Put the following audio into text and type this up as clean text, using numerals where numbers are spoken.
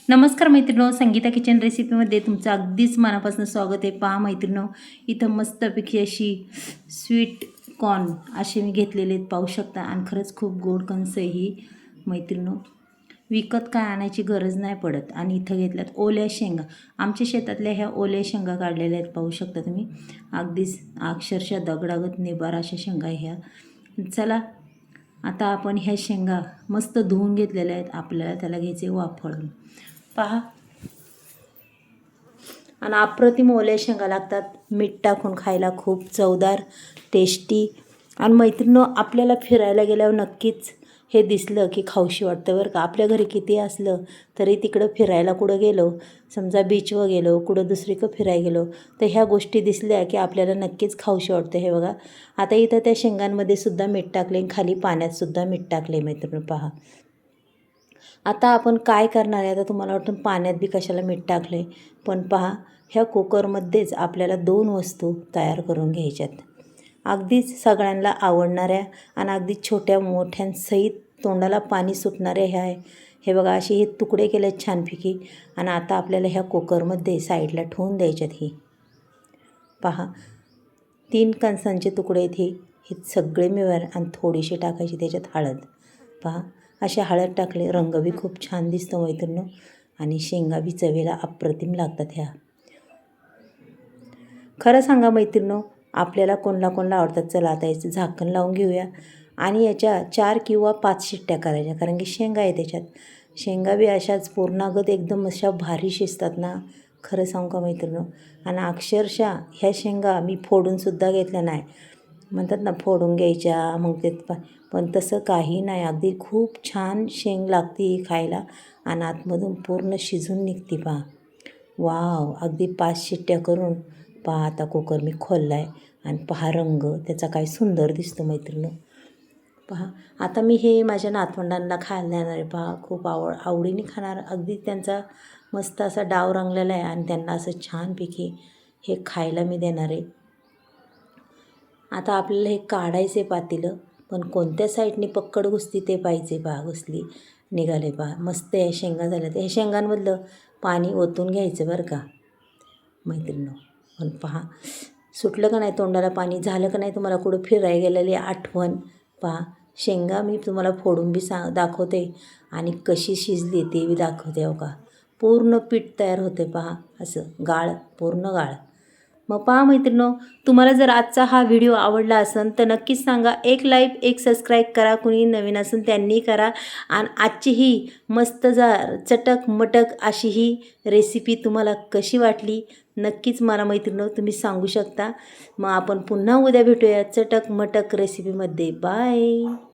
नमस्कार मैत्रिणो, संगीता किचन रेसिपीमध्ये तुमचं अगदीच मनापासून स्वागत आहे. पहा मैत्रिणो, इथं मस्तपैकी अशी स्वीट कॉर्न असे मी घेतलेले आहेत, पाहू शकता. आणि खरंच खूप गोड कणसं आहे ही मैत्रिणो. विकत काय आणायची गरज नाही पडत. आणि इथं घेतल्यात ओल्या शेंगा. आमच्या शेतातल्या ह्या ओल्या शेंगा काढलेल्या आहेत, पाहू शकता तुम्ही. अगदीच अक्षरशः दगडागत निबार अशा शेंगा ह्या. चला आता आपण ह्या शेंगा मस्त धुवून घेतलेल्या आहेत. आपल्याला त्याला घ्यायचे वाफळून. पहा, आणि अप्रतिम ओल्या शेंगा लागतात. मीठ टाकून खायला खूप चवदार, टेस्टी. आणि मैत्रिणींनो, आपल्याला फिरायला गेल्यावर नक्कीच हे दिसलं की खाऊशी वाटतं बरं का. आपल्या घरी किती असलं तरी तिकडं फिरायला कुठं गेलो, समजा बीचवर गेलो, कुठं दुसरीकडं फिरायला गेलो, तर ह्या गोष्टी दिसल्या की आपल्याला नक्कीच खाऊशी वाटतं. हे बघा, आता इथं त्या शेंगांमध्ये सुद्धा मीठ टाकले, खाली पाण्यात सुद्धा मीठ टाकले मैत्रिणी. पहा, आता आपण काय करणार आहे. आता तुम्हाला वाटतं पाण्यात बी कशाला मीठ टाकले, पण पहा, ह्या कुकरमध्येच आपल्याला 2 वस्तू तयार करून घ्यायच्यात. अगदीच सगळ्यांना आवडणाऱ्या आणि अगदी छोट्या मोठ्यांसहित तोंडाला पाणी सुटणाऱ्या ह्या आहे. हे बघा, असे हे तुकडे केले छानपैकी. आणि आता आपल्याला ह्या कुकरमध्ये साईडला ठेवून द्यायच्यात. ही पहा, 3 कणसांचे तुकडे आहेत. हे सगळे मिळून आणि थोडीशी टाकायची त्याच्यात हळद. पहा, अशा हळद टाकले, रंग बी खूप छान दिसतो मैत्रिणींनो. आणि शेंगा बी चवीला अप्रतिम लागतात ह्या. खरं सांगा मैत्रिणींनो, आपल्याला कोणाला आवडतात. चला आता याचं झाकण लावून घेऊया आणि याच्या 4 किंवा 5 शिट्ट्या करायच्या, कारण की शेंगा आहे त्याच्यात. शेंगा बी अशाच पूर्णागत एकदम अशा भारी शिजतात ना, खरं सांगू का मैत्रिणींनो. आणि अक्षरशः ह्या शेंगा मी फोडूनसुद्धा घेतल्या नाही. म्हणतात ना, फोडून घ्यायच्या मग ते पण तसं काही नाही. अगदी खूप छान शेंग लागते खायला आणि आतमधून पूर्ण शिजून निघते. पहा, वाव, अगदी 5 शिट्ट्या करून पहा आता कुकर मी खोलला आहे. आणि पहा, रंग त्याचा काय सुंदर दिसतो मैत्रिणी. पहा, आता मी हे माझ्या नातवंडांना खायला देणार आहे. पहा, खूप आवडीने खाणार. अगदी त्यांचा मस्त असा डाव रंगलेला आहे आणि त्यांना असं छानपैकी हे खायला मी देणार आहे. आता आपल्याला हे काढायचे पातेलं, पण कोणत्या साईडने पक्कड घुसती ते पाहिजे. पहा, घुसली, निघाले. पहा, मस्त या शेंगा झाल्या. तर हे शेंगांमधलं पाणी ओतून घ्यायचं बरं का मैत्रिणींनो. पण पहा, सुटलं का नाही तोंडाला पाणी, झालं का नाही तुम्हाला कुठं फिरायला गेलेली आठवण. पहा, शेंगा मी तुम्हाला फोडून बी दाखवते आणि कशी शिजली ते बी दाखवते. हो का, पूर्ण पीठ तयार होते. पहा, असं गाळ, पूर्ण गाळ. मग पहा मैत्रिणींनो, तुम्हाला जर आजचा हा व्हिडिओ आवडला असेल तर नक्कीच सांगा. एक लाईक, एक सबस्क्राईब करा. कुणी नवीन असेल त्यांनी करा. आणि आजची ही मस्त चटक मटक अशी ही रेसिपी तुम्हाला कशी वाटली नक्कीच मला मैत्रिणींनो तुम्ही सांगू शकता. मग आपण पुन्हा उद्या भेटूया चटक मटक रेसिपीमध्ये. बाय.